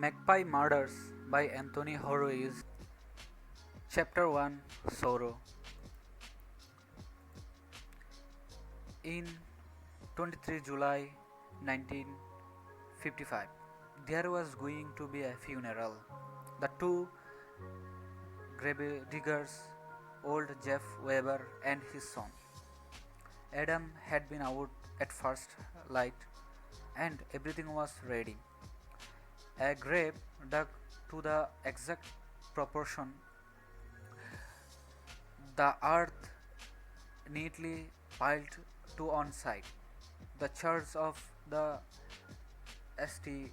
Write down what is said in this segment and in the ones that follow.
Magpie Murders by Anthony Horowitz. Chapter 1 Sorrow. In 23 July 1955, there was going to be a funeral. The two grave diggers, old Jeff Weber and his son Adam, had been out at first light, and everything was ready. A grave dug to the exact proportion, the earth neatly piled to on site. The church of the St.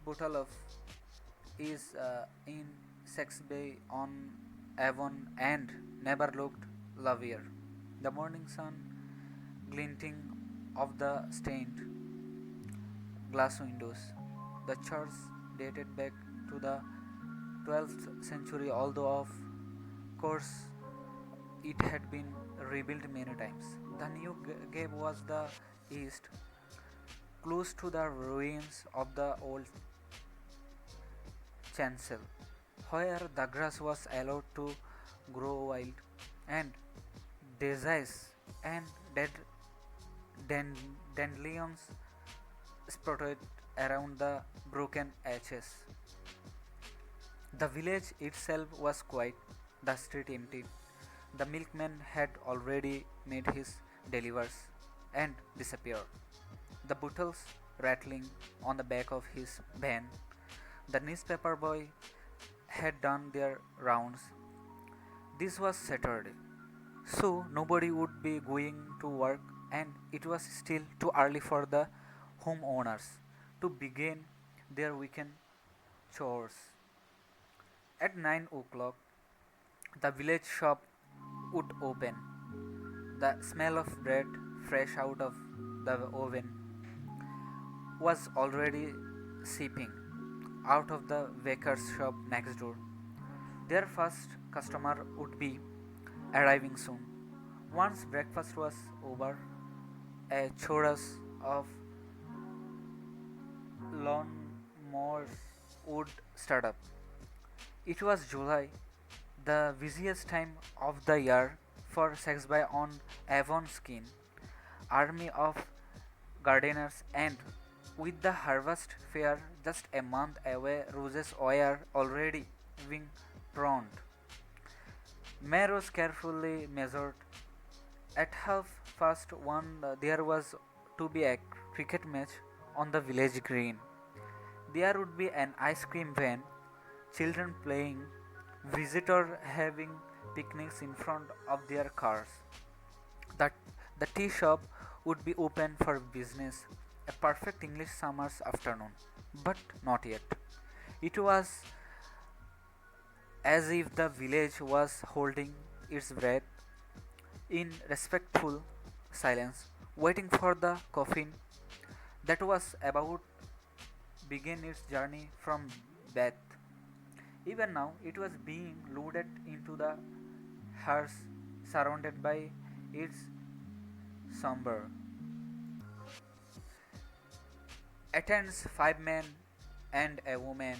Butaloff is in Saxby on Avon and never looked lovelier. The morning sun glinting off the stained glass windows. The church dated back to the 12th century, although of course it had been rebuilt many times. The new gate was the east, close to the ruins of the old chancel, where the grass was allowed to grow wild, and daisies and dead dandelions sprouted around the broken arches. The village itself was quiet, the street empty. The milkman had already made his deliveries and disappeared. The bottles rattling on the back of his van. The newspaper boy had done their rounds. This was Saturday, so nobody would be going to work, and it was still too early for the homeowners to begin their weekend chores. At 9 o'clock, the village shop would open. The smell of bread fresh out of the oven was already seeping out of the baker's shop next door. Their first customer would be arriving soon. Once breakfast was over, a chorus of lawnmowers would start up. It was July, the busiest time of the year for Saxby on Avon Skin, army of gardeners, and with the harvest fair just a month away, roses were already being pruned. Marrows carefully measured. At half past 1, there was to be a cricket match on the village green. There would be an ice cream van, children playing, visitors having picnics in front of their cars. The, the tea shop would be open for business, a perfect English summer's afternoon. But not yet. It was as if the village was holding its breath in respectful silence, waiting for the coffin that was about begin its journey from death. Even now, it was being loaded into the hearse, surrounded by its somber attends 5 men and a woman,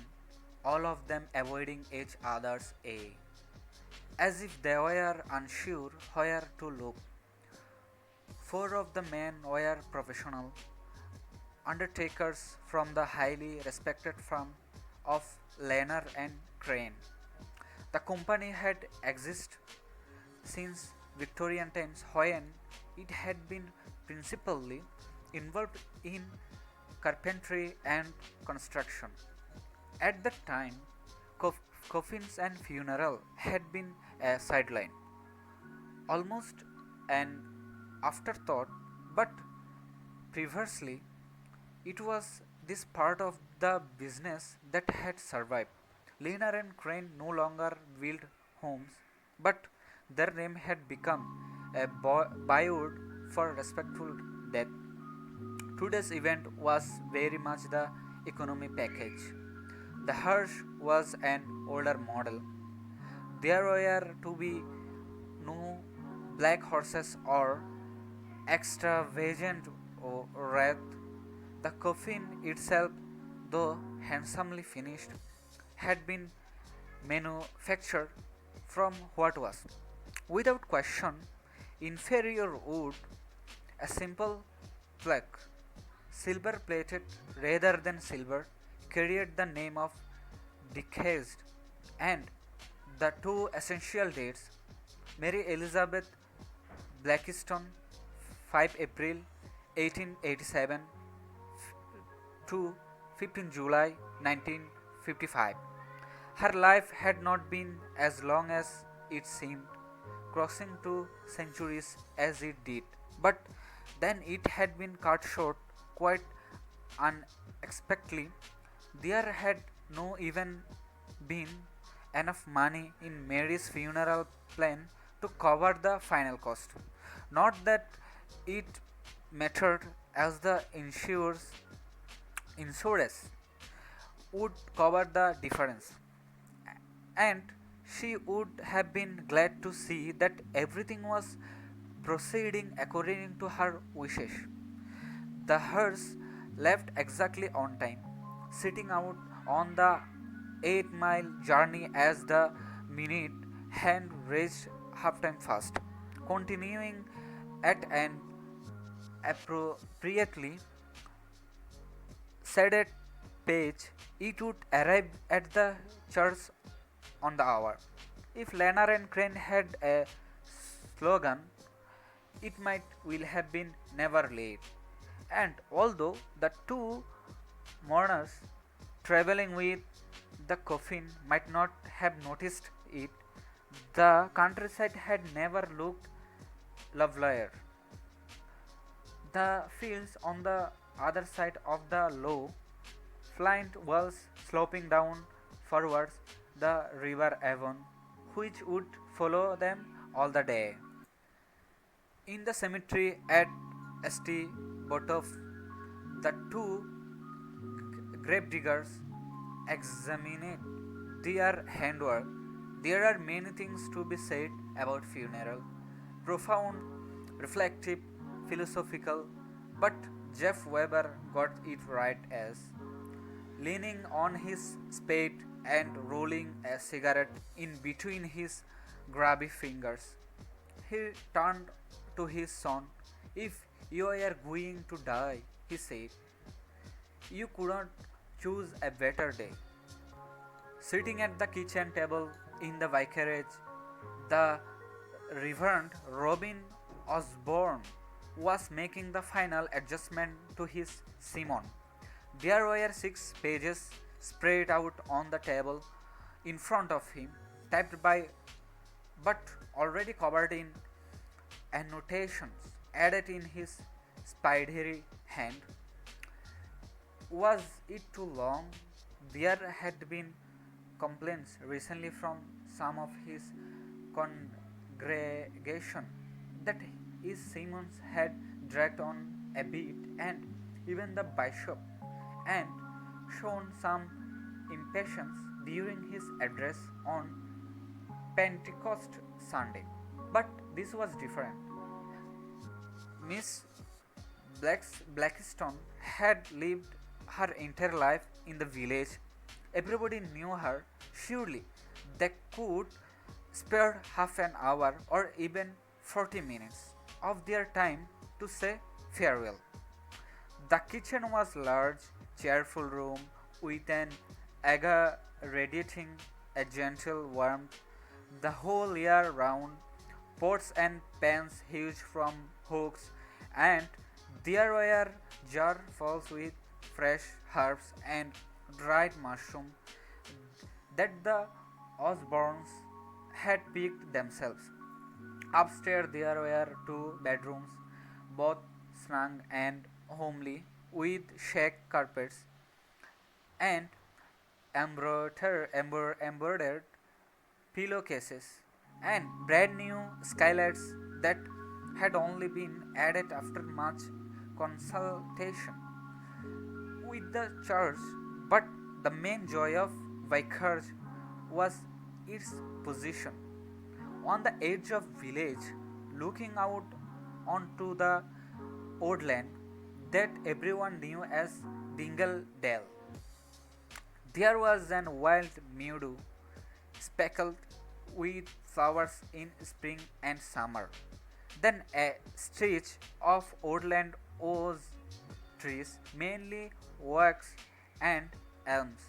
all of them avoiding each other's eye, as if they were unsure where to look. 4 of the men were professional undertakers from the highly respected firm of Lehner and Crane. The company had existed since Victorian times, when it had been principally involved in carpentry and construction. At that time, coffins and funeral had been a sideline, almost an afterthought, but previously it was this part of the business that had survived. Lehner and Crane no longer built homes, but their name had become a byword for respectful death. Today's event was very much the economy package. The hearse was an older model. There were to be no black horses or extravagant wreath. The coffin itself, though, handsomely finished, had been manufactured from what was, without question, inferior wood, a simple plaque, silver plated rather than silver, carried the name of deceased and the two essential dates: Mary Elizabeth Blackstone, 5 April 1887 to 15 July 1955. Her life had not been as long as it seemed, crossing 2 centuries as it did, but then it had been cut short quite unexpectedly. There had no even been enough money in Mary's funeral plan to cover the final cost. Not that it mattered, as the insurance would cover the difference, and she would have been glad to see that everything was proceeding according to her wishes. The hearse left exactly on time, setting out on the 8-mile journey as the minute hand reached half-time fast. Continuing at an appropriately shaded pace, it would arrive at the church on the hour. If Lanner and Crane had a slogan, it might will have been never late. And although the two mourners traveling with the coffin might not have noticed it, the countryside had never looked lovelier. The fields on the other side of the low, flint walls sloping down forwards the river Avon, which would follow them all the day. In the cemetery at St. Botolph, the two gravediggers examined their handwork. There are many things to be said about funeral, profound, reflective, philosophical, but Jeff Weber got it right as, leaning on his spade and rolling a cigarette in between his grubby fingers, he turned to his son. If you are going to die, he said, you couldn't choose a better day. Sitting at the kitchen table in the vicarage, the Reverend Robin Osborne was making the final adjustment to his sermon. There were 6 pages spread out on the table in front of him, typed by but already covered in annotations added in his spidery hand. Was it too long? There had been complaints recently from some of his congregation that his sermons had dragged on a bit, and even the bishop and shown some impatience during his address on Pentecost Sunday. But this was different. Miss Blackstone had lived her entire life in the village. Everybody knew her. Surely they could spare half an hour or even 40 minutes of their time to say farewell. The kitchen was large, cheerful room with an aga radiating a gentle warmth the whole year round, pots and pans huge from hooks, and there were jarfuls with fresh herbs and dried mushroom that the Osbornes had picked themselves. Upstairs there were 2 bedrooms, both snug and homely, with shag carpets and embroidered pillowcases and brand new skylights that had only been added after much consultation with the church. But the main joy of Vicarage was its position on the edge of village, looking out onto the woodland that everyone knew as Dingle Dale. There was an wild meadow speckled with flowers in spring and summer. Then a stretch of woodland oak trees, mainly oaks and elms,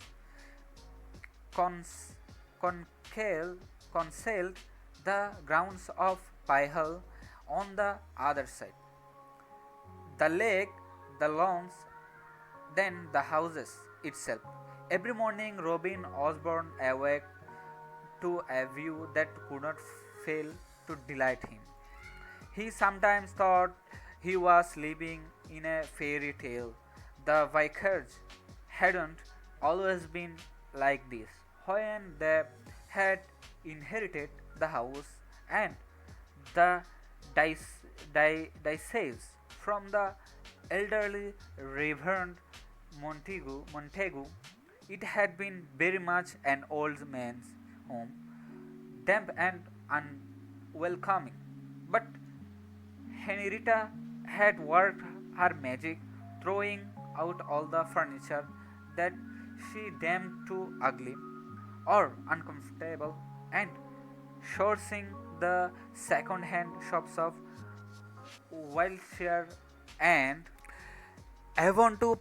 cons- concealed, concealed the grounds of Pihal on the other side. The lake, the lawns, then the houses itself. Every morning Robin Osborne awake to a view that could not fail to delight him. He sometimes thought he was living in a fairy tale. The Vicars hadn't always been like this. When they had inherited the house and the diocese from the elderly Reverend Montagu, it had been very much an old man's home, damp and unwelcoming. But Henrietta had worked her magic, throwing out all the furniture that she deemed too ugly or uncomfortable and sourcing the second-hand shops of Wiltshire and Avon to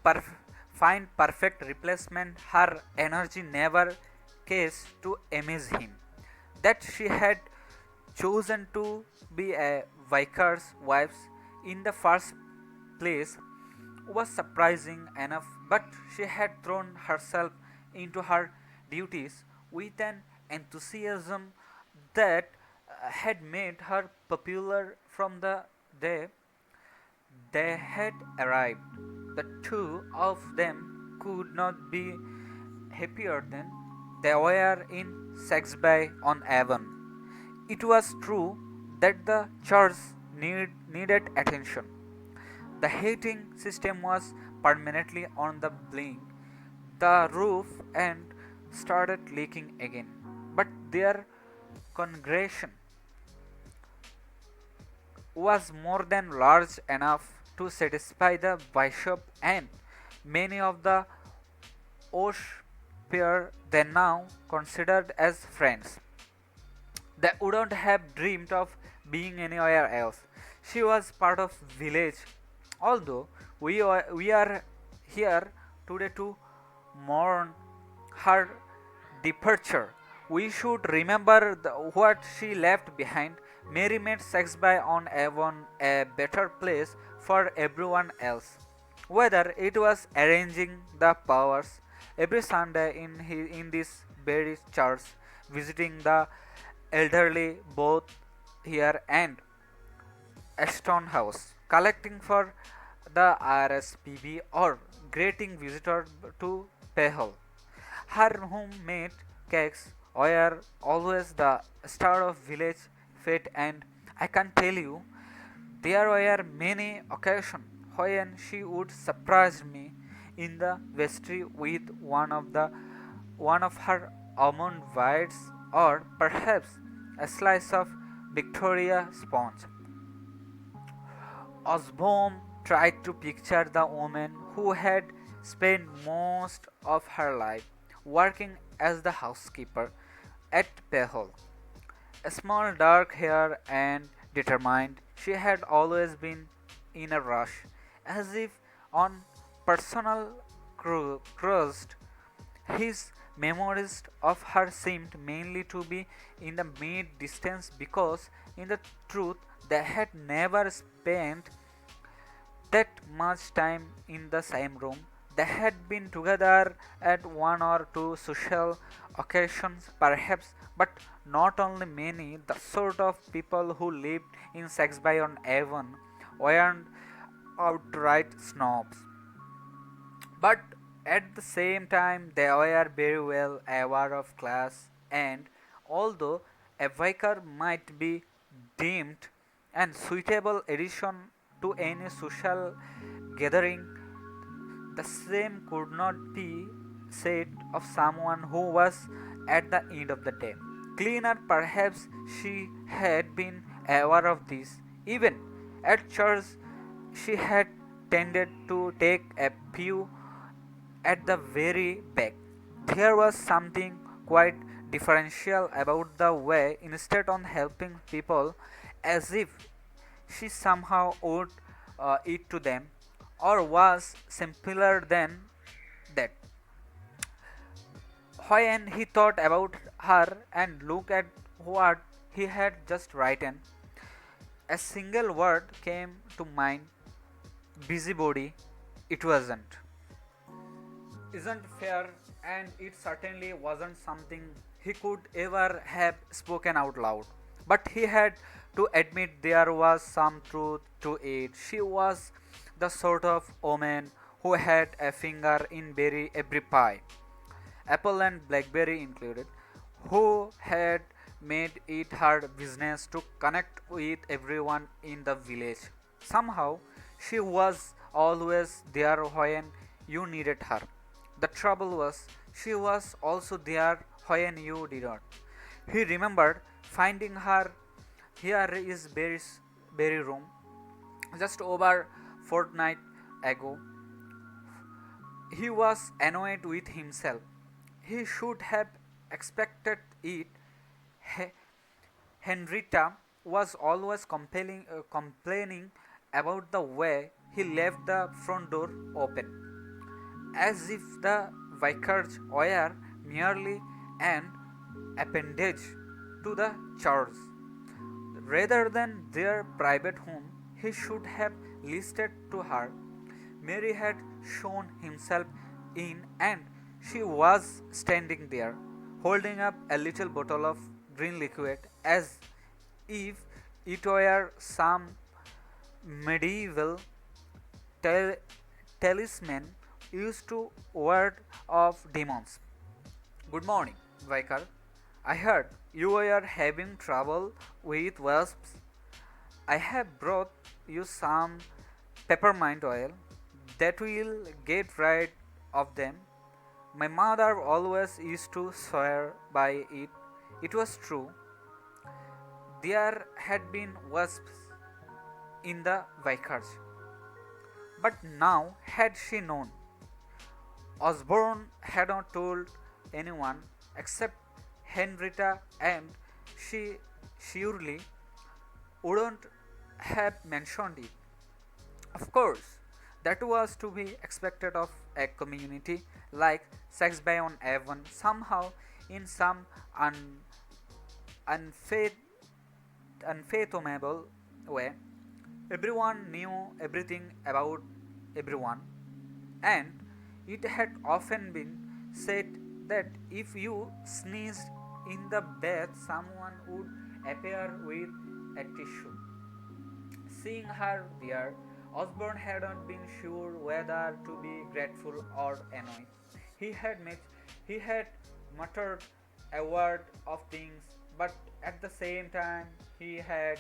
find perfect replacement. Her energy never ceased to amaze him. That she had chosen to be a vicar's wife in the first place was surprising enough, but she had thrown herself into her duties with an enthusiasm that had made her popular from the day they had arrived. The two of them could not be happier than they were in Saxby on Avon. It was true that the church needed attention. The heating system was permanently on the blink, the roof and started leaking again. But their congregation was more than large enough to satisfy the bishop and many of the Oshpear they now considered as friends. They wouldn't have dreamed of being anywhere else. She was part of village. Although we are here today to mourn her departure, we should remember what she left behind. Mary made Saxby on Avon a better place for everyone else. Whether it was arranging the powers every Sunday in this very church, visiting the elderly both here and Ashton House, collecting for the RSPB or greeting visitors to Pehol. Her homemade cakes were always the star of village fete, and I can tell you there were many occasions when she would surprise me in the vestry with one of her almond bites or perhaps a slice of Victoria sponge. Osborne tried to picture the woman who had spent most of her life working as the housekeeper at Pehol. Small, dark hair and determined, she had always been in a rush, as if on personal crust. His memories of her seemed mainly to be in the mid distance because, in the truth, they had never spent that much time in the same room. They had been together at one or two social occasions, perhaps, but not only many. The sort of people who lived in Saxby on Avon weren't outright snobs, but at the same time they were very well aware of class, and although a vicar might be deemed an suitable addition to any social gathering, the same could not be said of someone who was at the end of the day. Cleaner, perhaps she had been aware of this. Even at church, she had tended to take a pew at the very back, There was something quite differential about the way, instead of helping people as if she somehow owed it to them, or was simpler than that. When he thought about her and looked at what he had just written, a single word came to mind: busybody. It wasn't. Isn't fair, and it certainly wasn't something he could ever have spoken out loud. But he had to admit there was some truth to it. She was the sort of woman who had a finger in every pie, apple and blackberry included, who had made it her business to connect with everyone in the village. Somehow, she was always there when you needed her. The trouble was, she was also there when you did not. He remembered finding her here is Berry room just over fortnight ago. He was annoyed with himself. He should have expected it. Henrietta was always complaining about the way he left the front door open, as if the vicarage were merely an appendage to the church rather than their private home. He should have listened to her. Mary had shown himself in, and she was standing there, holding up a little bottle of green liquid as if it were some medieval tal- talisman used to ward off demons. Good morning, Vicar. I heard you were having trouble with wasps. I have brought you some peppermint oil that will get rid of them. My mother always used to swear by it. It was true. There had been wasps in the vicarage. But now had she known? Osborne had not told anyone except Henrietta, and she surely wouldn't have mentioned it. Of course, that was to be expected of a community like Saxby-on-Avon. Somehow, in some unfaith- unfathomable way, everyone knew everything about everyone, and it had often been said that if you sneezed in the bath, someone would appear with a tissue. Seeing her there, Osborne had not been sure whether to be grateful or annoyed. He had met, he had muttered a word of things, but at the same time he had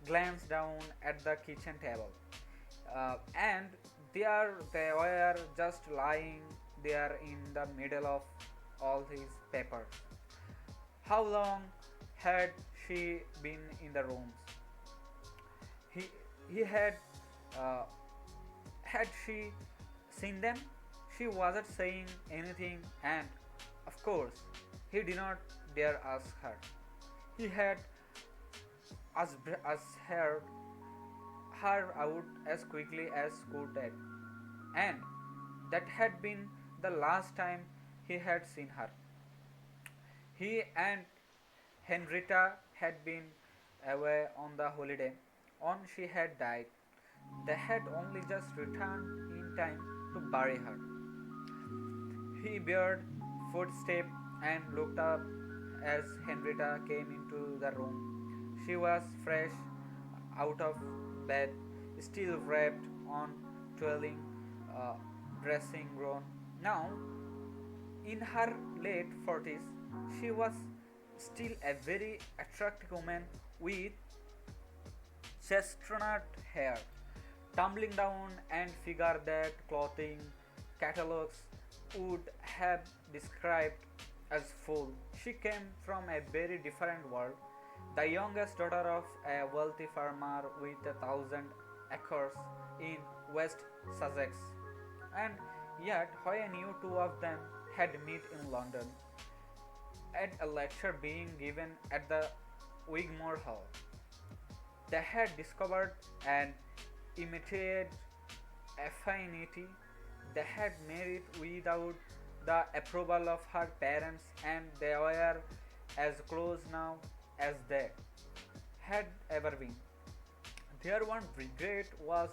glanced down at the kitchen table, and there they were just lying there in the middle of all his papers. How long had she been in the rooms? He he uh, had she seen them? She wasn't saying anything, and of course he did not dare ask her. He had heard her out as quickly as could act, and that had been the last time he had seen her. He and Henrietta had been away on the holiday on she had died. They had only just returned in time to bury her. He heard footsteps and looked up as Henrietta came into the room. She was fresh out of bed, still wrapped on twirling uh, dressing gown. Now, in her late 40s, she was still a very attractive woman with chestnut hair, tumbling down, and figure that clothing catalogs would have described as full. She came from a very different world, the youngest daughter of a wealthy farmer with 1,000 acres in West Sussex. And yet, when you two of them had met in London at a lecture being given at the Wigmore Hall. They had discovered an immediate affinity. They had married without the approval of her parents, and they were as close now as they had ever been. Their one regret was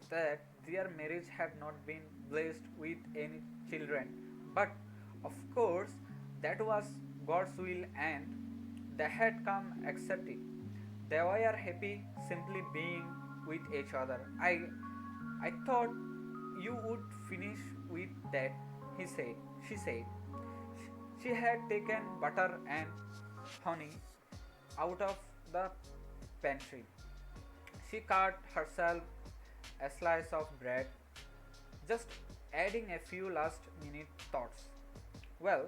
that their marriage had not been blessed with any children, but of course, that was God's will and they had come accept it. They were happy simply being with each other. I thought you would finish with that, he said. She said. She had taken butter and honey out of the pantry. She cut herself a slice of bread, just adding a few last minute thoughts. Well,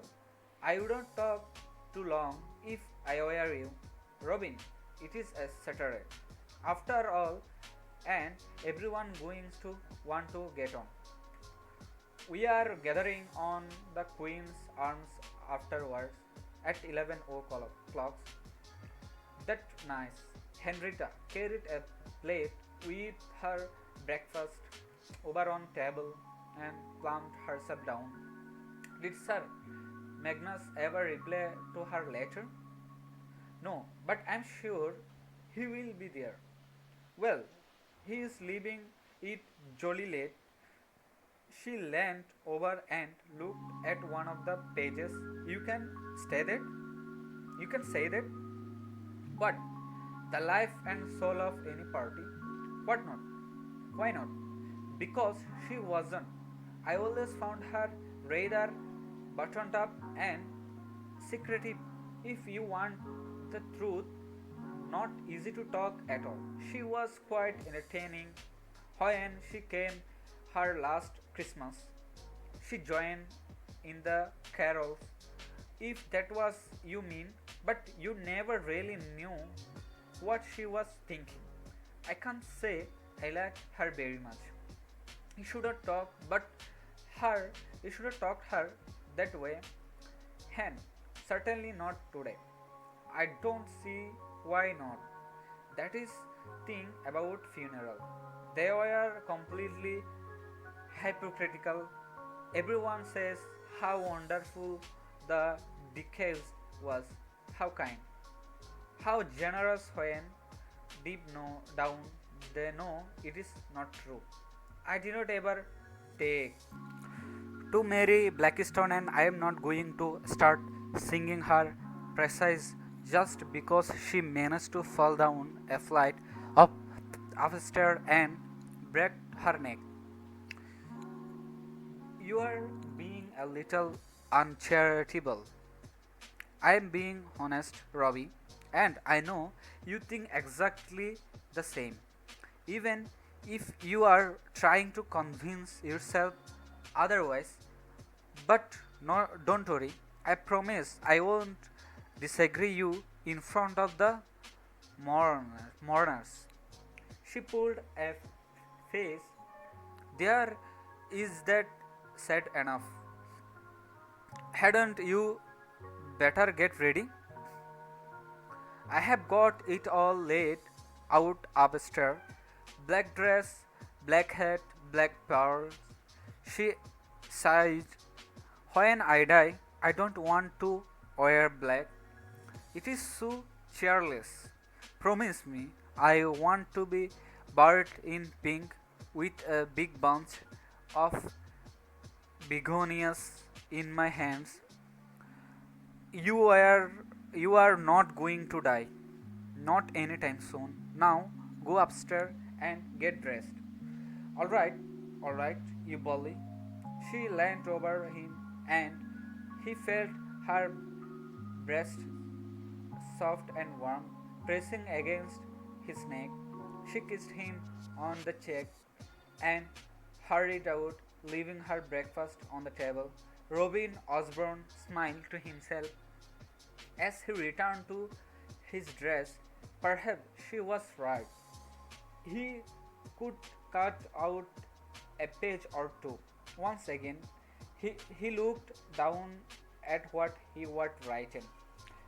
I wouldn't talk too long if I were you. Robin, it is a Saturday. After all, and everyone going to want to get on. We are gathering on the Queen's Arms afterwards at 11 o'clock. That's nice. Henrietta carried a plate with her breakfast over on table and plumped herself down. Did Sir Magnus ever reply to her letter? No, but I'm sure he will be there. Well, he is leaving it jolly late. She leaned over and looked at one of the pages. You can stay that? You can say that? What? The life and soul of any party? What not? Why not? Because she wasn't. I always found her rather buttoned up and secretive. If you want the truth, not easy to talk at all. She was quite entertaining when she came her last Christmas. She joined in the carols, if that was you mean, but you never really knew what she was thinking. I can't say I liked her very much. You should have talked, but you should have talked her that way. Hen, certainly not today. I don't see why not. That is thing about funeral. They were completely hypocritical. Everyone says how wonderful the deceased was, how kind, how generous when deep down they know it is not true. I did not ever take to Mary Blackstone, and I am not going to start singing her praises just because she managed to fall down a flight of upstairs and break her neck. You are being a little uncharitable. I am being honest, Robbie, and I know you think exactly the same. Even if you are trying to convince yourself otherwise, but no, don't worry. I promise I won't disagree you in front of the mourners. She pulled a face. There is that said enough. Hadn't you better get ready? I have got it all laid out upstairs. Black dress, black hat, black pearls. She sighed. When I die, I don't want to wear black. It is so cheerless. Promise me, I want to be buried in pink with a big bunch of begonias in my hands. You are you are not going to die. Not anytime soon. Now go upstairs and get dressed. All right, you bully. She leaned over him and he felt her breast soft and warm, pressing against his neck. She kissed him on the cheek and hurried out, leaving her breakfast on the table. Robin Osborne smiled to himself as he returned to his dress. Perhaps she was right. He could cut out a page or two. Once again, He looked down at what he had written.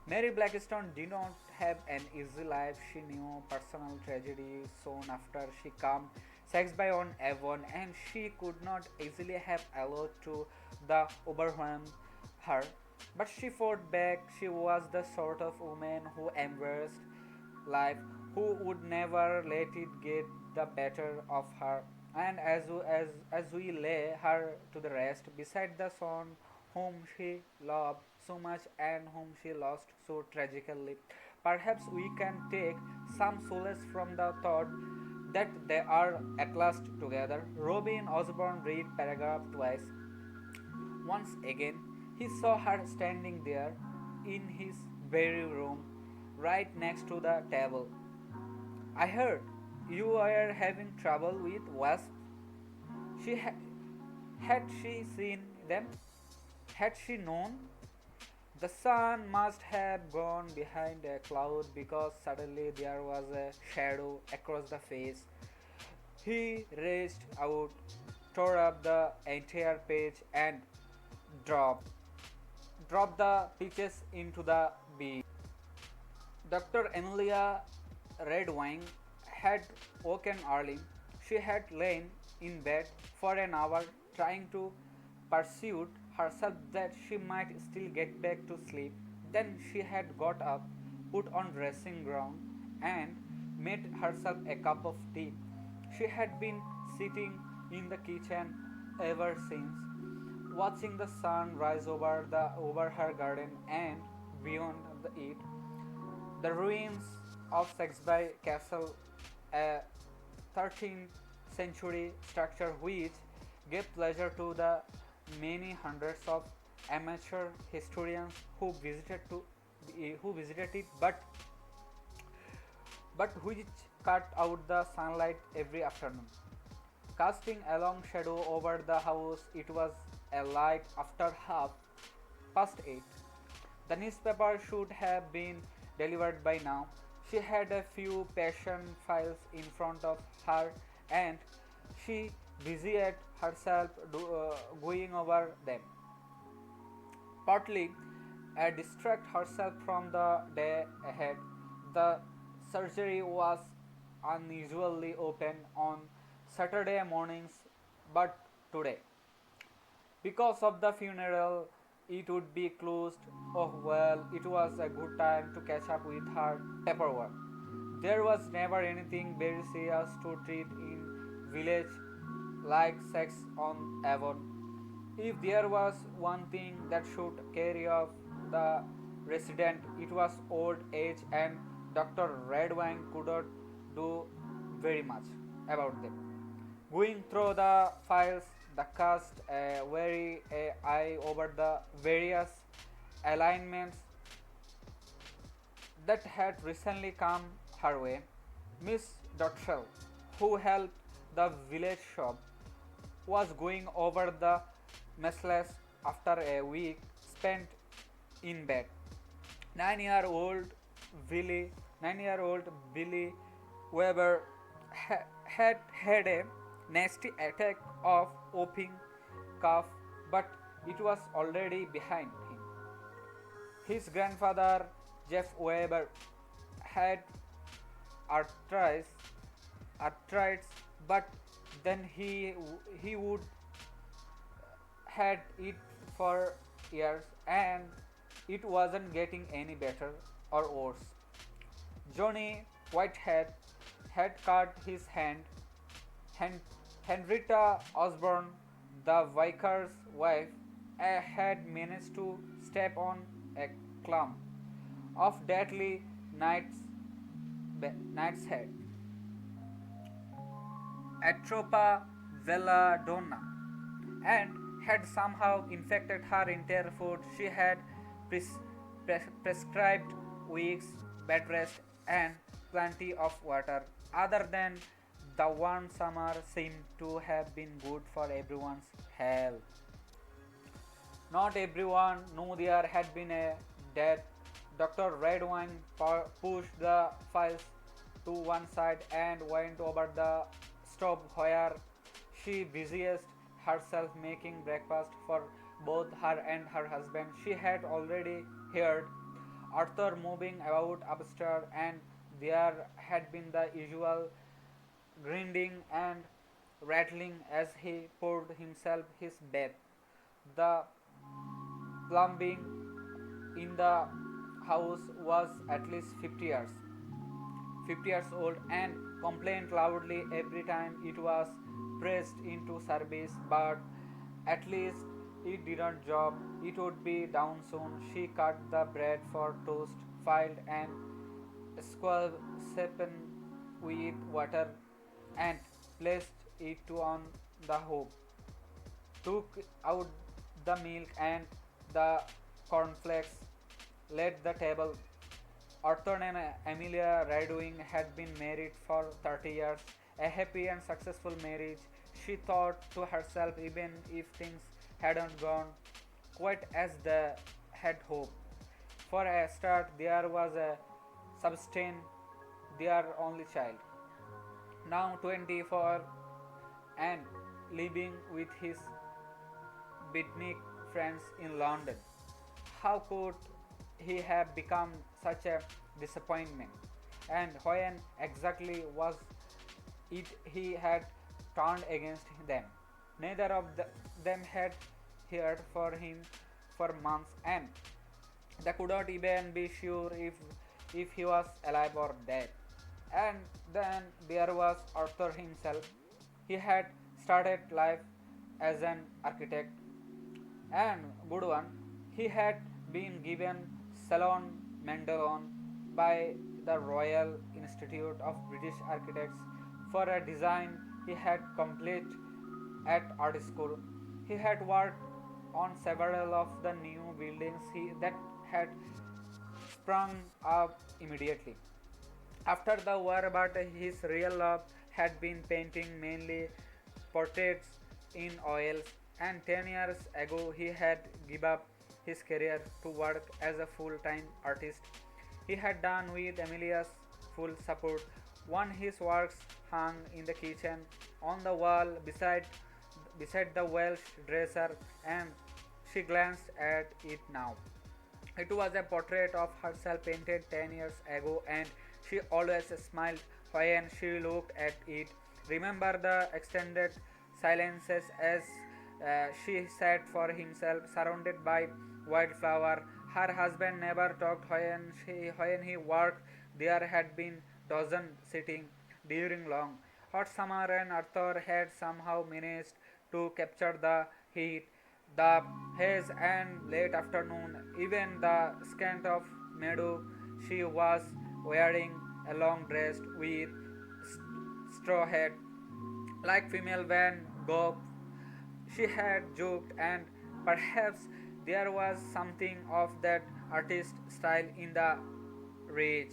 Mary Blackstone did not have an easy life. She knew personal tragedy soon after she came sex by on Avon, and she could not easily have allowed to the overwhelm her. But she fought back. She was the sort of woman who embraced life, who would never let it get the better of her. And as we lay her to the rest beside the son whom she loved so much and whom she lost so tragically, perhaps we can take some solace from the thought that they are at last together. Robin Osborne read paragraph twice. Once again, he saw her standing there in his very room, right next to the table. I heard you were having trouble with wasps. She had she seen them? Had she known? The sun must have gone behind a cloud because suddenly there was a shadow across the face. He reached out, tore up the entire page, and dropped the peaches into the bee. Dr. Emilia Redwing had woken early. She had lain in bed for an hour trying to persuade herself that she might still get back to sleep. Then she had got up, put on dressing gown, and made herself a cup of tea. She had been sitting in the kitchen ever since, watching the sun rise over her garden and beyond it the ruins of Saxby Castle, a 13th century structure which gave pleasure to the many hundreds of amateur historians who visited it, but which cut out the sunlight every afternoon, casting a long shadow over the house. It was a light after half past 8. The newspaper should have been delivered by now. She had a few patient files in front of her, and she busied herself going over them, partly to distract herself from the day ahead. The surgery was unusually open on Saturday mornings, but today, because of the funeral, it would be closed. Oh well, it was a good time to catch up with her paperwork. There was never anything very serious to treat in village like sex on Avon. If there was one thing that should carry off the resident, it was old age, and Dr. Redwine could not do very much about them. Going through the files, the cast a wary eye over the various alignments that had recently come her way. Miss Dottrell, who helped the village shop, was going over the messless after a week spent in bed. 9-year-old Billy, 9-year-old Billy Weber had a nasty attack of whooping cough, but it was already behind him. His grandfather, Jeff Weber, had arthritis, arthritis, but then he would had it for years, and it wasn't getting any better or worse. Johnny Whitehead had cut his hand. Henrietta Osborne, the vicar's wife, had managed to step on a clump of deadly night's head, Atropa belladonna, and had somehow infected her entire food. She had prescribed wigs, bed rest, and plenty of water. Other than the one summer seemed to have been good for everyone's health. Not everyone knew there had been a death. Dr. Redwine pushed the files to one side and went over the stove where she busied herself making breakfast for both her and her husband. She had already heard Arthur moving about upstairs, and there had been the usual grinding and rattling as he poured himself his bath. The plumbing in the house was at least 50 years old and complained loudly every time it was pressed into service, but at least it didn't job. It would be down soon. She cut the bread for toast, filed and saucepan with water, and placed it on the hob, took out the milk and the cornflakes, laid the table. Arthur and Amelia Radwing had been married for 30 years, a happy and successful marriage. She thought to herself, even if things hadn't gone quite as they had hoped. For a start, there was a sustain their only child, now 24 and living with his beatnik friends in London. How could he have become such a disappointment? And when exactly was it he had turned against them? Neither of them had heard for him for months, and they could not even be sure if he was alive or dead. And then there was Arthur himself. He had started life as an architect, and good one. He had been given Salon Mandolon by the Royal Institute of British Architects for a design he had completed at art school. He had worked on several of the new buildings that had sprung up immediately after the war, but his real love had been painting, mainly portraits in oils, and 10 years ago he had given up his career to work as a full-time artist. He had done with Amelia's full support. One his works hung in the kitchen on the wall beside the Welsh dresser, and she glanced at it now. It was a portrait of herself painted 10 years ago, and she always smiled when she looked at it. Remember the extended silences as she sat for himself, surrounded by wildflower. Her husband never talked when he worked. There had been dozen sitting during long hot summer, and Arthur had somehow managed to capture the heat, the haze, and late afternoon. Even the scent of meadow she was wearing a long dress with straw hat, like female Van Gogh. She had joked, and perhaps there was something of that artist style in the rage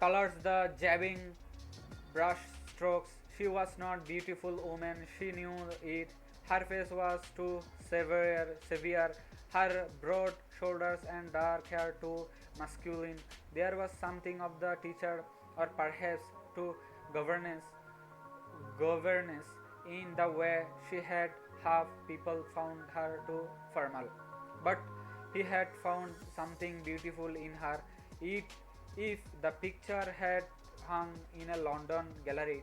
colors, the jabbing brush strokes. She was not beautiful woman, she knew it. Her face was too severe, her broad shoulders and dark hair too masculine. There was something of the teacher, or perhaps to governess, governess in the way she had half people found her too formal. But he had found something beautiful in her. It, if the picture had hung in a London gallery,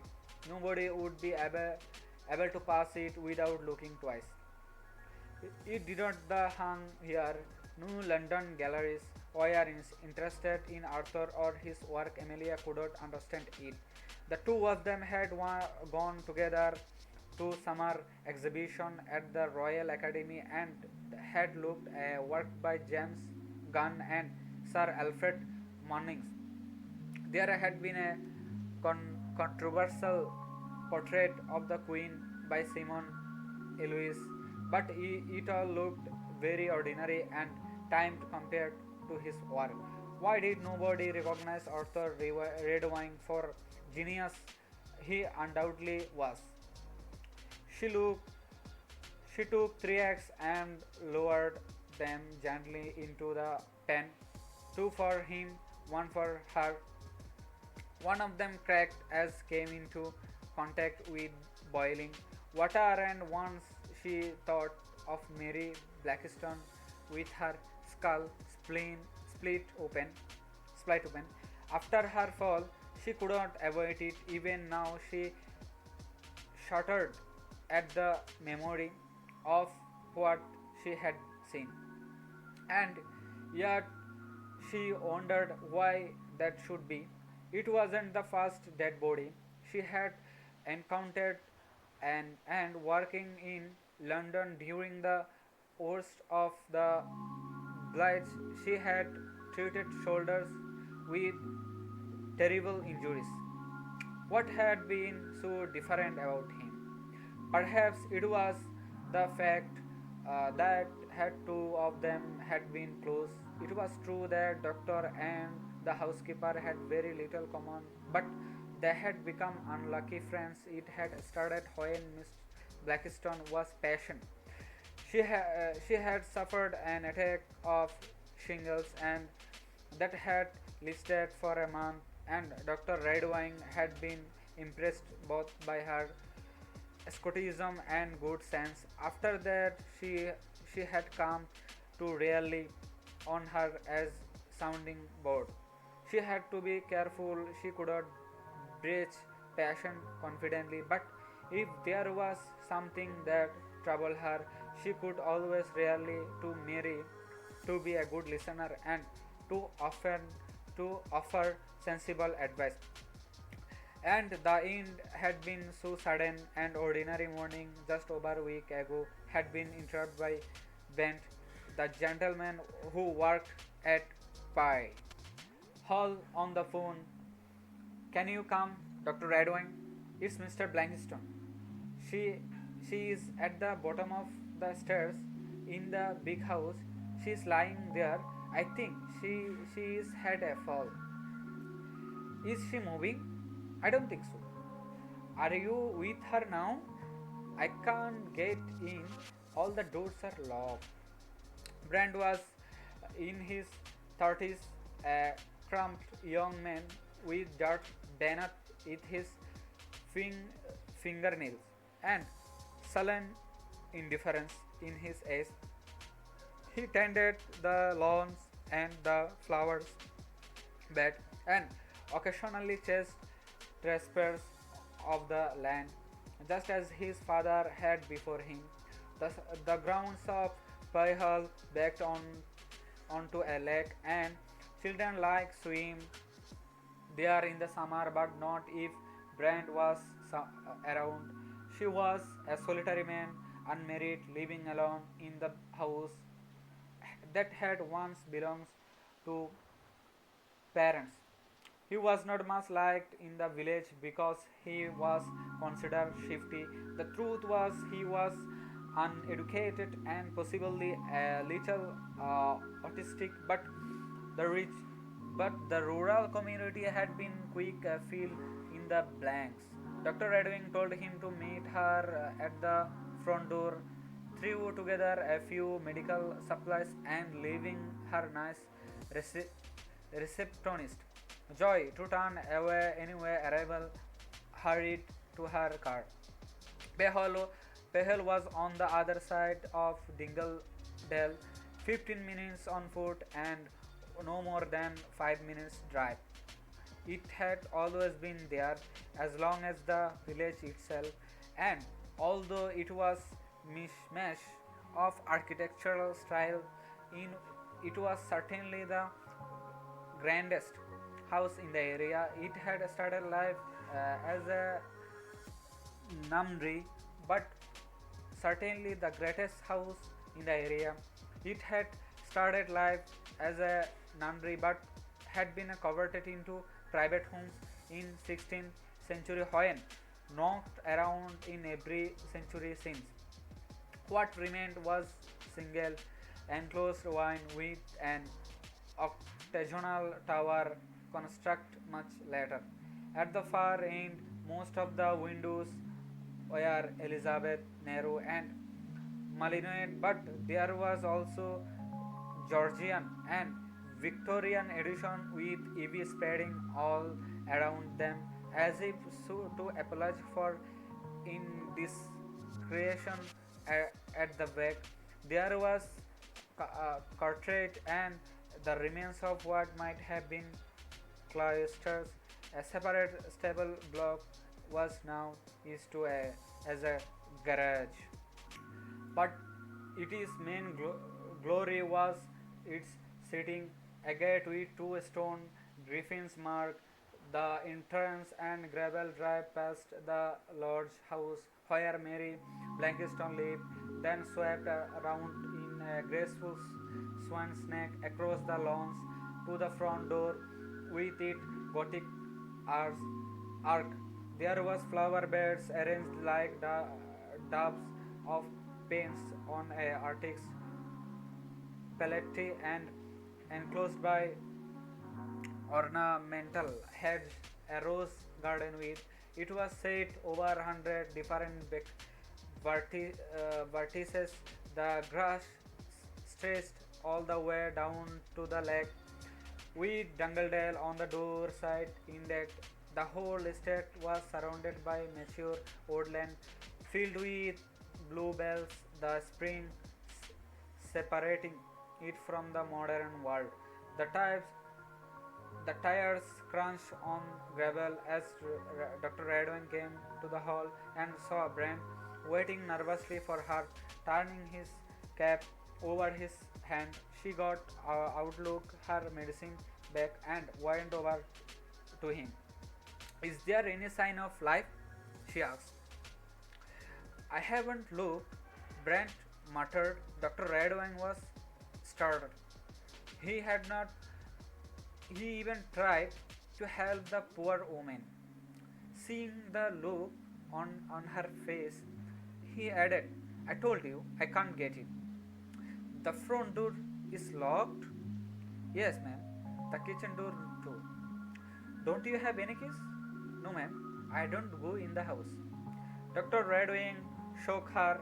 nobody would be able to pass it without looking twice. It did not the hung here. No London galleries were interested in Arthur or his work. Amelia could not understand it. The two of them had gone together to summer exhibition at the Royal Academy and had looked a work by James Gunn and Sir Alfred Munnings. There had been a controversial portrait of the Queen by Simon Louis, but it all looked very ordinary and timed compared to his work. Why did nobody recognize Arthur Redwine for genius he undoubtedly was? She looked. She took three eggs and lowered them gently into the pen. Two for him, one for her. One of them cracked as came into contact with boiling water, and once she thought of Mary Blackstone with her skull split open, split open. After her fall, she could not avoid it. Even now, she shuddered at the memory of what she had seen. And yet, she wondered why that should be. It wasn't the first dead body she had encountered, and working in London during the worst of the blights, she had treated shoulders with terrible injuries. What had been so different about him? Perhaps it was the fact that had two of them had been close. It was true that doctor and the housekeeper had very little common, but they had become unlucky friends. It had started when Miss Blackstone was patient. She had suffered an attack of shingles and that had lasted for a month, and Dr. Redwine had been impressed both by her Scotism and good sense. After that, she had come to rely on her as sounding board. She had to be careful. She could not breach passion confidently, but if there was something that troubled her, she could always rely to Mary to be a good listener and to often to offer sensible advice. And the end had been so sudden. And ordinary morning just over a week ago had been interrupted by Bent, the gentleman who worked at Pie Hall on the phone. Can you come, Dr. Redwine? It's Mr. Blankstone. She she is at the bottom of the stairs in the big house. She's lying there. I think she is had a fall. Is she moving? I don't think so. Are you with her now? I can't get in. All the doors are locked. Brand was in his 30s, a cramped young man with dirt beneath his fing- fingernails and sullen indifference in his eyes. He tended the lawns and the flowers bed and occasionally chased trespassers of the land, just as his father had before him. The, the grounds of Pahal backed onto a lake, and children like swim there in the summer, but not if Brand was around. She was a solitary man, unmarried, living alone in the house that had once belonged to parents. He was not much liked in the village because he was considered shifty. The truth was, he was uneducated and possibly a little autistic, the rich, but the rural community had been quick fill in the blanks. Dr. Redwing told him to meet her at the front door, threw together a few medical supplies, and leaving her nice rece- receptionist Joy to turn away anyway, arrival hurried to her car. Peholo, Pehel was on the other side of Dingledale, 15 minutes on foot and no more than 5 minutes drive. It had always been there as long as the village itself, and although it was mishmash of architectural style, in it was certainly the grandest house in the area. It had started life as a nunnery, but certainly the greatest house in the area. It had started life as a nunnery, but had been converted into private homes in 16th century when knocked around in every century since. What remained was single enclosed one with an octagonal tower constructed much later. At the far end, most of the windows were Elizabeth, narrow, and Malinoid, but there was also Georgian and Victorian edition with EV spreading all around them, as if so to apologize for indiscretion at the back. There was cartridge and the remains of what might have been cloisters. A separate stable block was now used to as a garage. But its main glory was its sitting agate with two stone griffins mark the entrance and gravel drive past the lord's house where Mary Blankiston lived, then swept around in a graceful swan snake across the lawns to the front door with its gothic arch. There was flower beds arranged like doves of paints on a artist's palette and enclosed by ornamental hedge, a rose garden with it was set over 100 different vertices. The grass stretched all the way down to the lake with Dungledale on the door side. In that the whole estate was surrounded by mature woodland filled with bluebells, the spring separating it from the modern world. The types the tires crunched on gravel as Dr. Redwine came to the hall and saw Brent waiting nervously for her, turning his cap over his hand. She got outlook her medicine bag and went over to him. Is there any sign of life? She asked. I haven't looked, Brent muttered. Dr. Redwine was startled. He had not he even tried to help the poor woman. Seeing the look on her face, he added, I told you I can't get it. The front door is locked? Yes, ma'am. The kitchen door too. Don't you have any keys? No, ma'am. I don't go in the house. Dr. Redwing shook her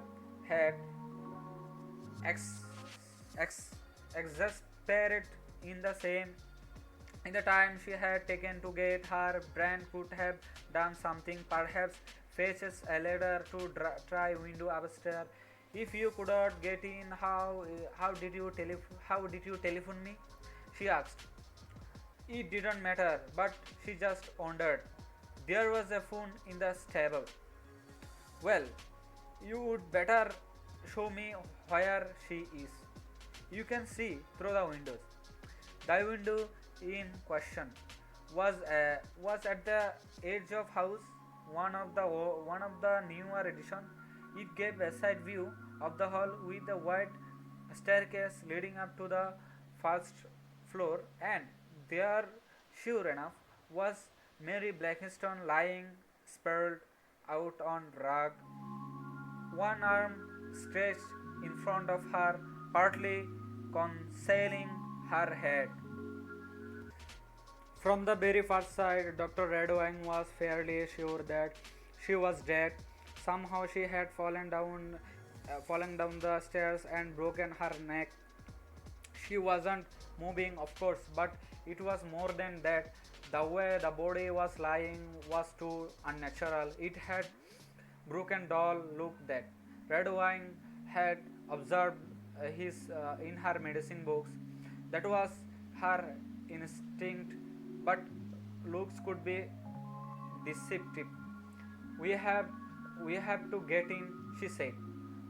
head, ex, ex, exasperated in the same in the time she had taken to get her Brand could have done something, perhaps fetches a ladder to try window upstairs. If you could not get in, how did you telephone me? She asked. It didn't matter, but she just wondered. There was a phone in the stable. Well, you would better show me where she is. You can see through the windows. The window in question was at the edge of house, one of the newer edition. It gave a side view of the hall with a wide staircase leading up to the first floor, and there, sure enough, was Mary Blackstone lying sprawled out on rug, one arm stretched in front of her, partly concealing her head. From the very first sight, Dr. Redwine was fairly sure that she was dead. Somehow she had fallen down the stairs and broken her neck. She wasn't moving, of course, but it was more than that. The way the body was lying was too unnatural. It had broken doll look that Redwine had observed in her medicine books. That was her instinct, but looks could be deceptive. We have we have to get in, she said.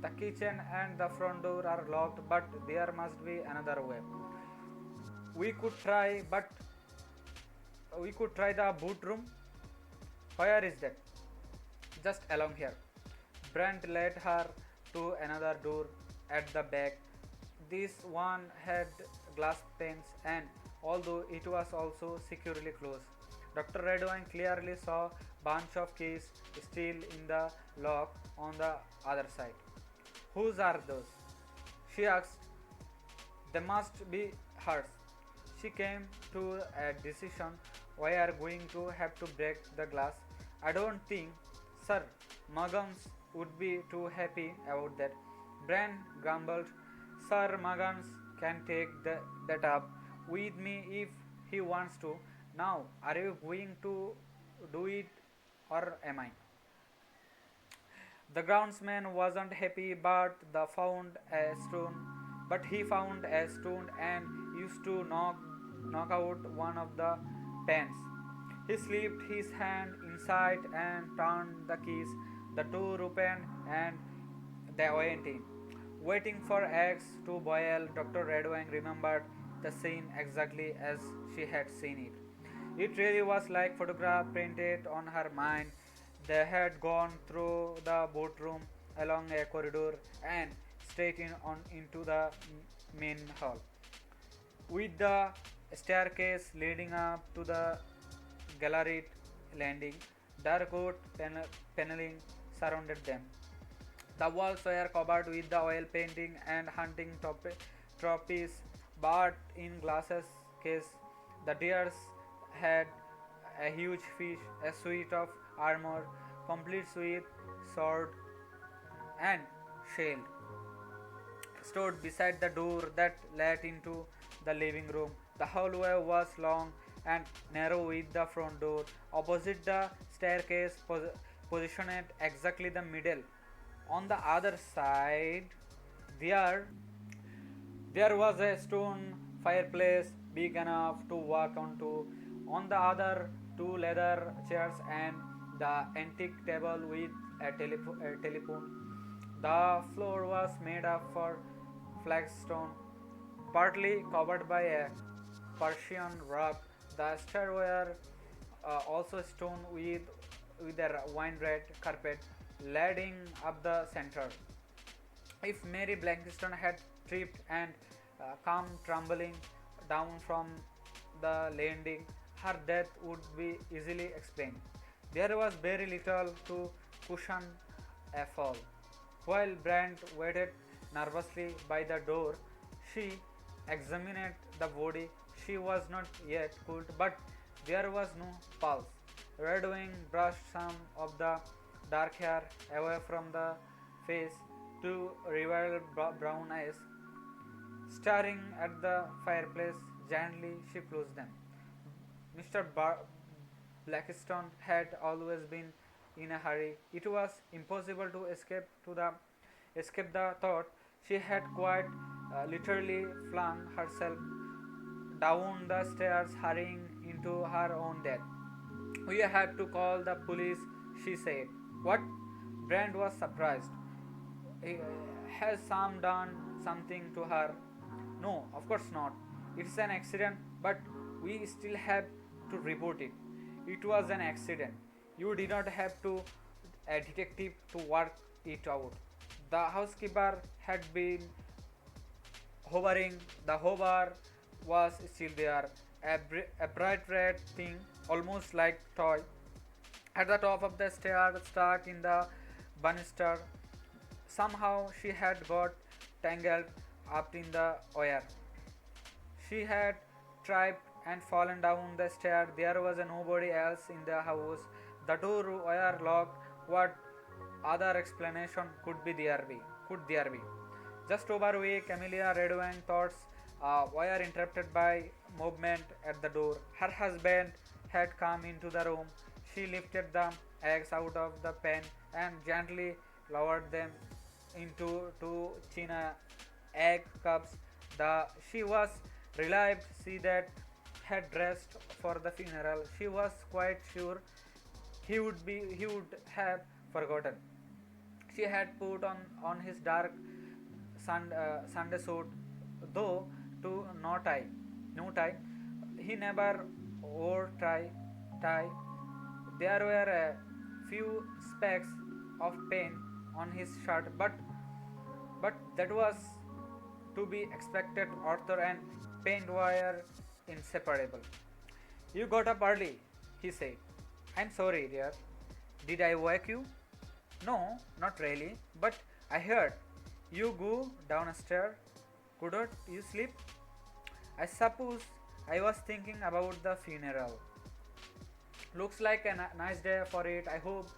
The kitchen and the front door are locked, but there must be another way. We could try, but we could try the boot room. Where is that? Just along here. Brent led her to another door at the back. This one had glass panes, and although it was also securely closed, Dr. Redwine clearly saw bunch of keys still in the lock on the other side. Whose are those? She asked. They must be hers. She came to a decision. We are going to have to break the glass. I don't think Sir Muggins would be too happy about that. Brand grumbled. Sir Muggins can take that up with me if he wants to. Now, are you going to do it or am I? The groundsman wasn't happy but he found a stone and used to knock out one of the panes. He slipped his hand inside and turned the keys. The door opened and they went in. Waiting for eggs to boil, Dr. Redwing remembered the scene exactly as she had seen it. It really was like photograph printed on her mind. They had gone through the boatroom, along a corridor, and straight into the main hall. With the staircase leading up to the galleried landing, dark wood paneling surrounded them. The walls were covered with the oil painting and hunting trophies, but in glasses case. The deers had a huge fish, a suit of armor, complete with sword and shield, stood beside the door that led into the living room. The hallway was long and narrow with the front door opposite the staircase positioned exactly the middle. On the other side, there there was a stone fireplace big enough to walk onto. On the other, two leather chairs and the antique table with a telephone. The floor was made of for flagstone, partly covered by a Persian rug. The stairs were also stone with a wine red carpet leading up the center. If Mary Blankiston had tripped and come tumbling down from the landing, her death would be easily explained. There was very little to cushion a fall. While Brand waited nervously by the door, she examined the body. She was not yet cooled, but there was no pulse. Redwing brushed some of the dark hair away from the face to reveal brown eyes. Staring at the fireplace, gently she closed them. Mr. Blackstone had always been in a hurry. It was impossible to escape the thought. She had quite literally flung herself down the stairs, hurrying into her own death. We have to call the police, she said. What? Brand was surprised. Eh, Has Sam done something to her? No, of course not. It's an accident, but we still have to report it. It was an accident. You did not have to a detective to work it out. The housekeeper had been hovering. The hover was still there, a bright red thing, almost like toy, at the top of the stair, stuck in the banister. Somehow she had got tangled up in the wire. She had tripped and fallen down the stair. There was nobody else in the house. The door were locked. What other explanation could there be? Just over a week, Amelia Redwine thoughts were interrupted by movement at the door. Her husband had come into the room. She lifted the eggs out of the pan and gently lowered them into two china egg cups. She was relieved she that had dressed for the funeral. She was quite sure he would have forgotten. She had put on his dark Sunday suit, though to no tie. He never wore tie. There were a few specks of paint on his shirt, but that was to be expected. Arthur and paint were inseparable. You got up early, he said. I'm sorry, dear. Did I wake you? No, not really, but I heard you go downstairs. Couldn't you sleep? I suppose I was thinking about the funeral. Looks like a nice day for it. I hope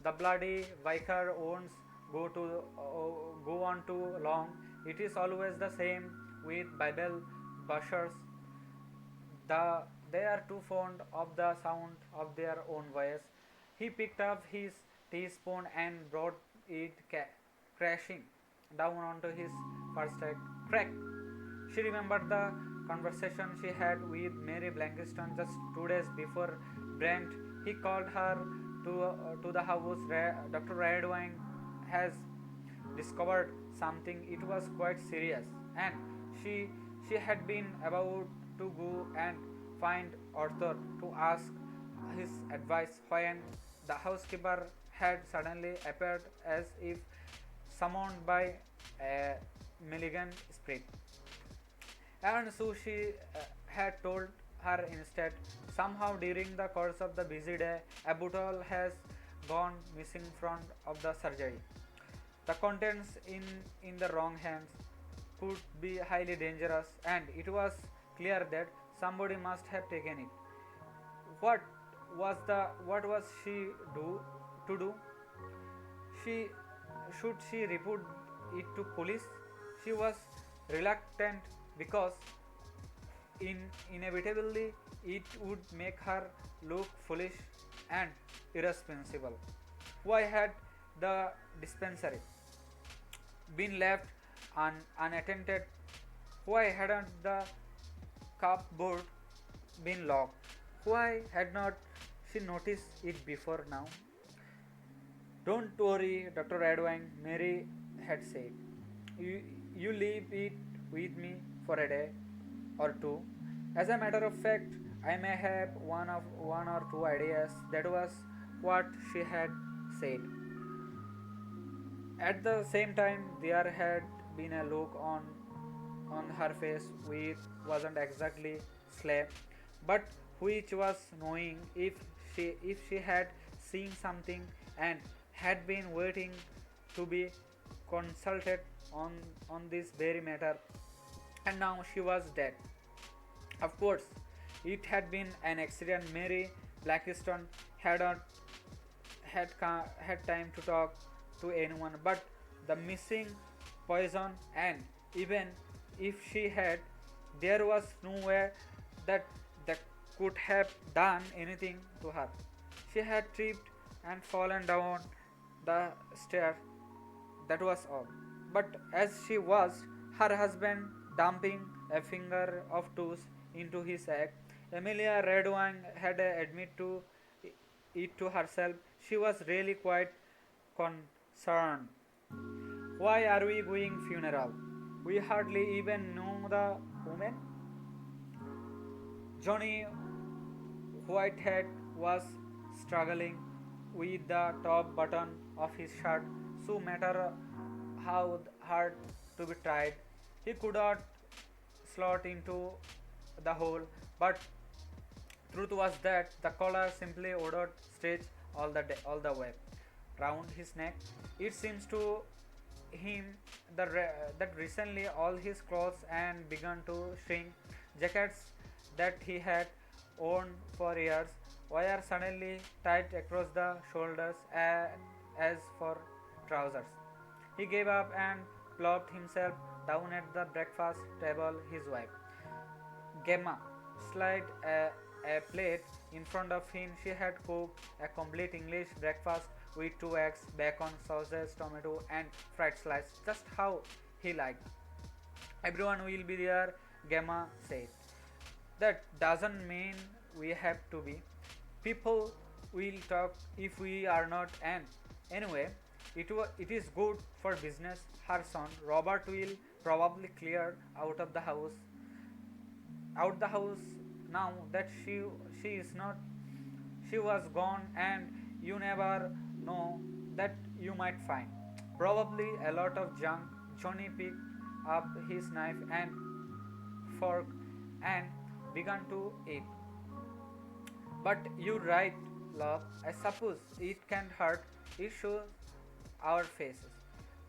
the bloody vicar won't go on too long. It is always the same with Bible bashers. They are too fond of the sound of their own voice. He picked up his teaspoon and brought it crashing down onto his first head. Crack! She remembered the conversation she had with Mary Blankiston just 2 days before Brent. He called her to the house. Dr. Redwine has discovered something. It was quite serious, and she she had been about to go and find Arthur to ask his advice when the housekeeper had suddenly appeared as if summoned by a malignant spirit. And so she had told her instead. Somehow during the course of the busy day, a bottle has gone missing from of the surgery. The contents in the wrong hands could be highly dangerous, and it was clear that somebody must have taken it. What what was she do to do? She should she report it to police? She was reluctant because inevitably it would make her look foolish and irresponsible. Why had the dispensary been left unattended? Why hadn't the cupboard been locked? Why had not she noticed it before now? Don't worry, Dr. Redwine, Mary had said. You, you leave it with me for a day or two. As a matter of fact, I may have one or two ideas. That was what she had said. At the same time, there had been a look on her face which wasn't exactly slave, but which was knowing. If she had seen something and had been waiting to be consulted on this very matter, and now she was dead. Of course, it had been an accident. Mary Blackiston had not had time to talk to anyone but the missing poison, and even if she had, there was no way that that could have done anything to her. She had tripped and fallen down the stairs, that was all. But as she was, her husband dumping a finger of toast into his egg, Emilia Redwine had admitted to it to herself. She was really quite concerned. Why are we going funeral? We hardly even know the woman. Johnny Whitehead was struggling with the top button of his shirt, so matter how hard to be tried, he could not slot into the hole. But truth was that the collar simply would not stretch all the way round his neck. It seems to him that recently all his clothes and begun to shrink. Jackets that he had worn for years were suddenly tight across the shoulders as for trousers. He gave up and plopped himself down at the breakfast table. His wife, Gemma, slid a plate in front of him. She had cooked a complete English breakfast with 2 eggs, bacon, sausage, tomato, and fried slice, just how he liked. Everyone will be there, Gemma said. That doesn't mean we have to be. People will talk if we are not, and anyway, it is good for business. Her son Robert will probably clear out the house now that she is not. She was gone, and you never know that you might find. Probably a lot of junk. Johnny picked up his knife and fork and began to eat. But you're right, love. I suppose it can't hurt. It shows our faces.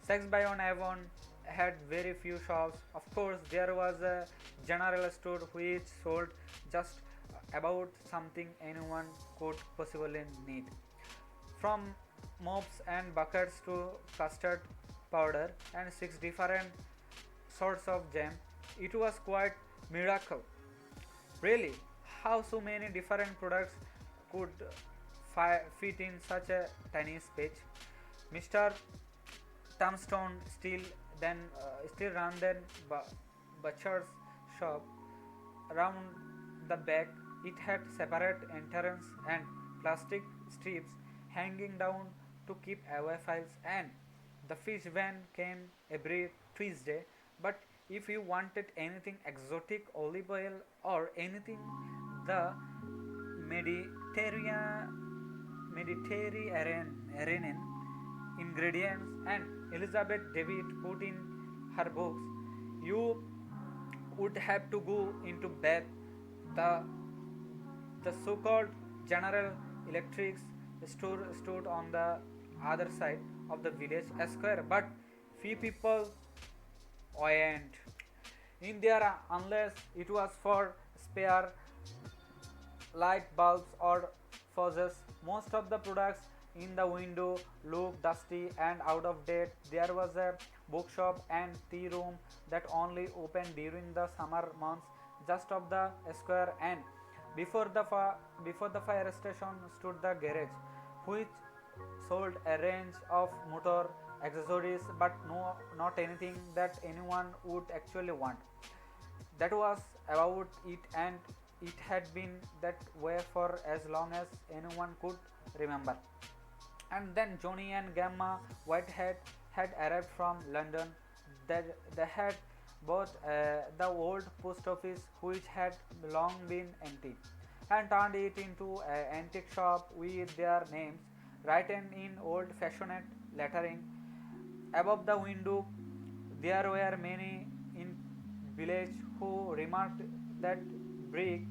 Sex by on Avon had very few shops. Of course, there was a general store which sold just about something anyone could possibly need. From mops and buckets to custard powder and 6 different sorts of jam, it was quite miracle. Really, how so many different products could fit in such a tiny space? Mr. tombstone still run then butcher's shop. Around the back, it had separate entrance and plastic strips hanging down to keep away files, and the fish van came every Tuesday. But if you wanted anything exotic, olive oil or anything, the Mediterranean ingredients and Elizabeth David put in her books, you would have to go into bed. The the so-called General Electric store stood on the other side of the village square, but few people went in there unless it was for spare light bulbs or fuses. Most of the products in the window looked dusty and out of date. There was a bookshop and tea room that only opened during the summer months just off the square, and before the fire station stood the garage, which sold a range of motor accessories, but not anything that anyone would actually want. That was about it, and it had been that way for as long as anyone could remember. And then Johnny and Gamma Whitehead had arrived from London. They had bought the old post office, which had long been empty, and turned it into an antique shop with their names written in old fashioned lettering above the window. There were many in village who remarked that brick,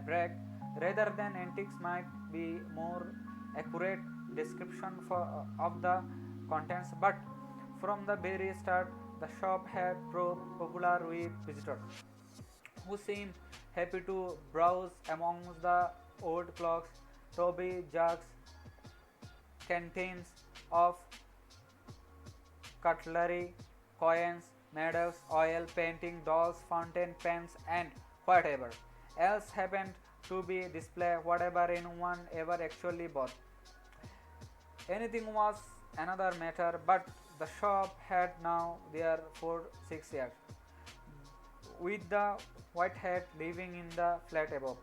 brick rather than antiques might be more accurate description of the contents, but from the very start the shop had proved popular with visitors who seemed happy to browse amongst the old clocks, Toby jugs, canteens of cutlery, coins, medals, oil, painting, dolls, fountain pens, and whatever else happened to be displayed. Whatever anyone ever actually bought, anything was another matter. But the shop had now there for 6 years, with the Whitehead living in the flat above.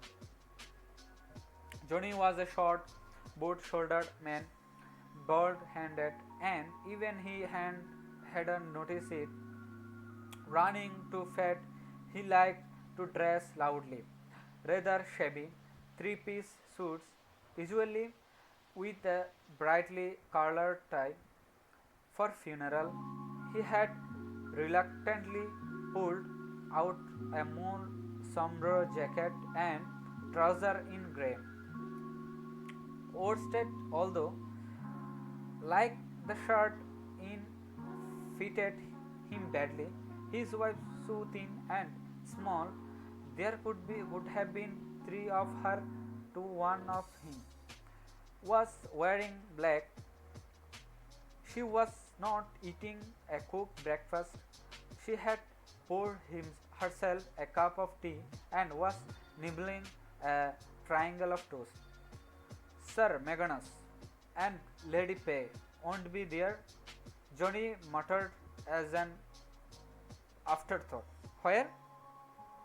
Johnny was a short, broad-shouldered man, bald-headed, and even he hadn't noticed it. Running too fat, he liked to dress loudly, rather shabby, three-piece suits, usually with a brightly colored tie. For funeral, he had reluctantly pulled out a more sombre jacket and trouser in grey worsted, although, like the shirt in fitted him badly. His wife so thin and small, there would have been three of her to one of him, was wearing black. She was not eating a cooked breakfast. She had poured herself a cup of tea and was nibbling a triangle of toast. Sir Magnus and Lady Pay won't be there, Johnny muttered as an afterthought. Where?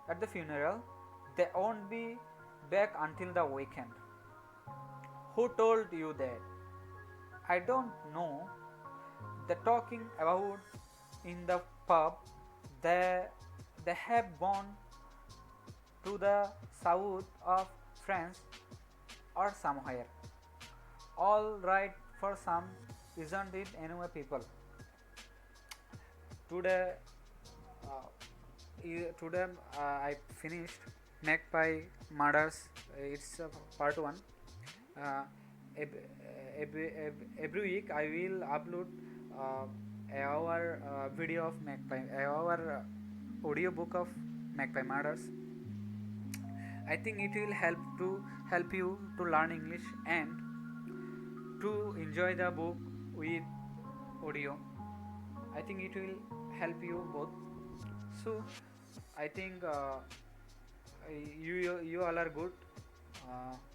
At the funeral. They won't be back until the weekend. Who told you that? I don't know. They're talking about in the pub. They have gone to the south of France or somewhere. All right for some, isn't it anyway, people? Today, I finished Magpie Murders. It's part one. Uh, every week I will upload our video of Magpie, our audio book of Magpie Murders. I think it will help you to learn English and to enjoy the book with audio. I think it will help you both. So I think you all are good.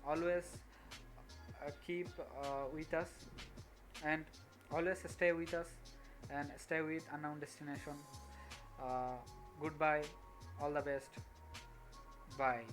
Always keep with us and always stay with us. and stay with Unknown Destination. uh, Goodbye, all the best, bye.